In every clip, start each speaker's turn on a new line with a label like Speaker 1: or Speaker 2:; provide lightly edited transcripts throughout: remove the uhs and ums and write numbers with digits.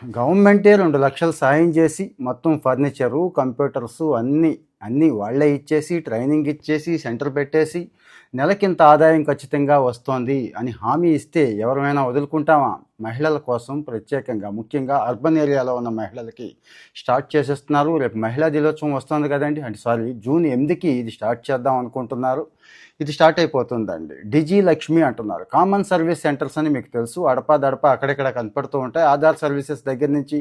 Speaker 1: గవర్నమెంటే 2,00,000 సాయం చేసి మొత్తం ఫర్నిచరు, కంప్యూటర్సు అన్నీ వాళ్ళే ఇచ్చేసి, ట్రైనింగ్ ఇచ్చేసి, సెంటర్ పెట్టేసి, నెలకింత ఆదాయం ఖచ్చితంగా వస్తోంది అని హామీ ఇస్తే ఎవరమైనా వదులుకుంటామా? మహిళల కోసం ప్రత్యేకంగా, ముఖ్యంగా అర్బన్ ఏరియాలో ఉన్న మహిళలకి స్టార్ట్ చేసేస్తున్నారు. రేపు మహిళా దినోత్సవం వస్తుంది కదండి, జూన్ 8కి ఇది స్టార్ట్ చేద్దాం అనుకుంటున్నారు. ఇది స్టార్ట్ అయిపోతుందండి. డిజి లక్ష్మి అంటున్నారు. కామన్ సర్వీస్ సెంటర్స్ అని మీకు తెలుసు, అడపా అక్కడెక్కడ కనపడుతూ ఉంటాయి. ఆధార్ సర్వీసెస్ దగ్గర నుంచి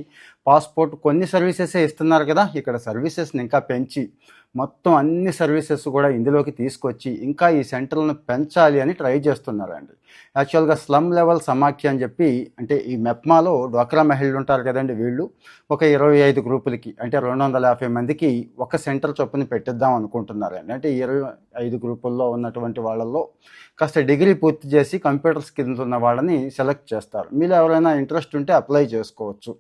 Speaker 1: పాస్పోర్ట్ కొన్ని సర్వీసెసే ఇస్తున్నారు కదా, ఇక్కడ సర్వీసెస్ని ఇంకా పెంచి మొత్తం అన్ని సర్వీసెస్ కూడా ఇందులోకి తీసుకొచ్చి ఇంకా ఈ సెంటర్లను పెంచాలి అని ట్రై చేస్తున్నారండి. యాక్చువల్గా స్లమ్ లెవెల్ సమాఖ్య అని చెప్పి, అంటే ఈ మెప్మాలో డ్వాక్రా మహిళలు ఉంటారు కదండి, వీళ్ళు ఒక 25 గ్రూపులకి, అంటే 250 మందికి ఒక సెంటర్ చొప్పున పెట్టిద్దాం అనుకుంటున్నారండి. అంటే 25 గ్రూపుల్లో ఉన్నటువంటి వాళ్ళల్లో కాస్త డిగ్రీ పూర్తి చేసి కంప్యూటర్ స్కిల్స్ ఉన్న వాళ్ళని సెలెక్ట్ చేస్తారు. మీరు ఎవరైనా ఇంట్రెస్ట్ ఉంటే అప్లై చేసుకోవచ్చు.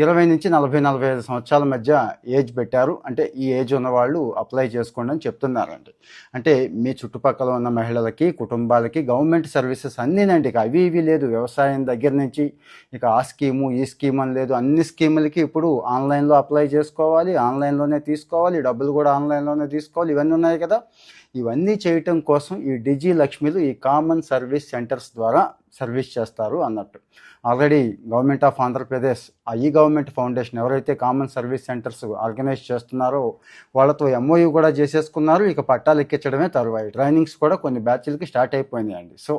Speaker 1: 20 నుంచి 40-45 సంవత్సరాల మధ్య ఏజ్ పెట్టారు. అంటే ఈ ఏజ్ ఉన్న వాళ్ళు అప్లై చేసుకోండి అని చెప్తున్నారండి. అంటే మీ చుట్టుపక్కల ఉన్న మహిళలకి, కుటుంబాలకి గవర్నమెంట్ సర్వీసెస్ అన్నీనండి. ఇక అవి ఇవి లేదు, వ్యవసాయం దగ్గర నుంచి ఇక ఆ స్కీము ఈ స్కీమ్ అని లేదు. అన్ని స్కీములకి ఇప్పుడు ఆన్లైన్లో అప్లై చేసుకోవాలి, ఆన్లైన్లోనే తీసుకోవాలి, డబ్బులు కూడా ఆన్లైన్లోనే తీసుకోవాలి. ఇవన్నీ ఉన్నాయి కదా. ఇవన్నీ చేయటం కోసం ఈ డిజి లక్ష్మిలు ఈ కామన్ సర్వీస్ సెంటర్స్ ద్వారా సర్వీస్ చేస్తారు అన్నట్టు. ఆల్రెడీ గవర్నమెంట్ ఆఫ్ ఆంధ్రప్రదేశ్ ఈ గవర్నమెంట్ ఫౌండేషన్ ఎవరైతే కామన్ సర్వీస్ సెంటర్స్ ఆర్గనైజ్ చేస్తున్నారో వాళ్ళతో ఎంఓయూ కూడా చేసేసుకున్నారు. ఇక పట్టాలు ఎక్కించడమే తరువాయి. ట్రైనింగ్స్ కూడా కొన్ని బ్యాచ్లకి స్టార్ట్ అయిపోయినాయండి. సో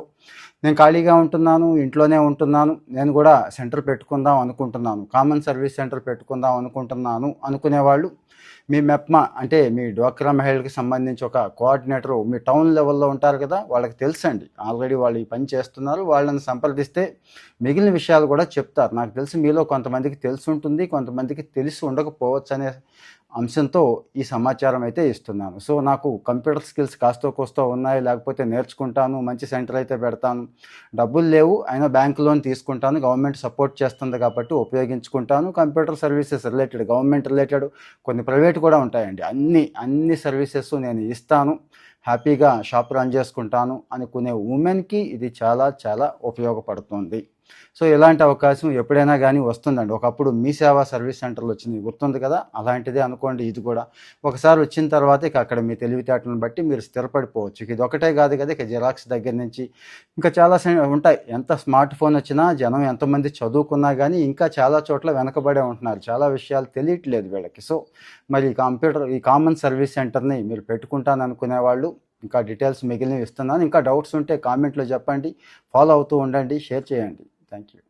Speaker 1: నేను ఖాళీగా ఉంటున్నాను, ఇంట్లోనే ఉంటున్నాను, నేను కూడా సెంటర్ పెట్టుకుందాం అనుకుంటున్నాను, కామన్ సర్వీస్ సెంటర్ పెట్టుకుందాం అనుకుంటున్నాను అనుకునేవాళ్ళు మీ మెప్మా, అంటే మీ డ్వాక్రా మహిళలకు సంబంధించి ఒక కోఆర్డినేటరు మీ టౌన్ లెవెల్లో ఉంటారు కదా, వాళ్ళకి తెలుసండి, ఆల్రెడీ వాళ్ళు ఈ పని చేస్తున్నారు. వాళ్ళని సంప్రదిస్తే మిగిలిన విషయాలు కూడా చెప్తారు. నాకు తెలిసి మీలో కొంతమందికి తెలిసి ఉంటుంది, కొంతమందికి తెలిసి ఉండకపోవచ్చు అనే అంశంతో ఈ సమాచారం అయితే ఇస్తున్నాను. సో నాకు కంప్యూటర్ స్కిల్స్ కాస్తో కోస్తో ఉన్నాయి, లేకపోతే నేర్చుకుంటాను, మంచి సెంటర్ అయితే పెడతాను, డబ్బులు లేవు అయినా బ్యాంక్ లోన్ తీసుకుంటాను, గవర్నమెంట్ సపోర్ట్ చేస్తుంది కాబట్టి ఉపయోగించుకుంటాను, computer services related, government related కొన్ని ప్రైవేట్ కూడా ఉంటాయండి, అన్ని సర్వీసెస్ నేను ఇస్తాను, హ్యాపీగా షాప్ రన్ చేసుకుంటాను అనుకునే ఉమెన్కి ఇది చాలా చాలా ఉపయోగపడుతుంది. సో ఇలాంటి అవకాశం ఎప్పుడైనా కానీ వస్తుందండి. ఒకప్పుడు మీ సేవా సర్వీస్ సెంటర్లు వచ్చినాయి, గుర్తుంది కదా, అలాంటిదే అనుకోండి ఇది కూడా. ఒకసారి వచ్చిన తర్వాత ఇక అక్కడ మీ తెలివితేటలను బట్టి మీరు స్థిరపడిపోవచ్చు. ఇది ఒకటే కాదు కదా, ఇక జిరాక్స్ దగ్గర నుంచి ఇంకా చాలా ఉంటాయి. ఎంత స్మార్ట్ ఫోన్ వచ్చినా, జనం ఎంతమంది చదువుకున్నా కానీ ఇంకా చాలా చోట్ల వెనకబడే ఉంటున్నారు, చాలా విషయాలు తెలియట్లేదు వీళ్ళకి. సో మరి ఈ కామన్ సర్వీస్ సెంటర్ని మీరు పెట్టుకుంటాను అనుకునే వాళ్ళు ఇంకా డీటెయిల్స్ మిగిలినవి ఇస్తున్నాను. ఇంకా డౌట్స్ ఉంటే కామెంట్లో చెప్పండి, ఫాలో అవుతూ ఉండండి, షేర్ చేయండి. Thank you.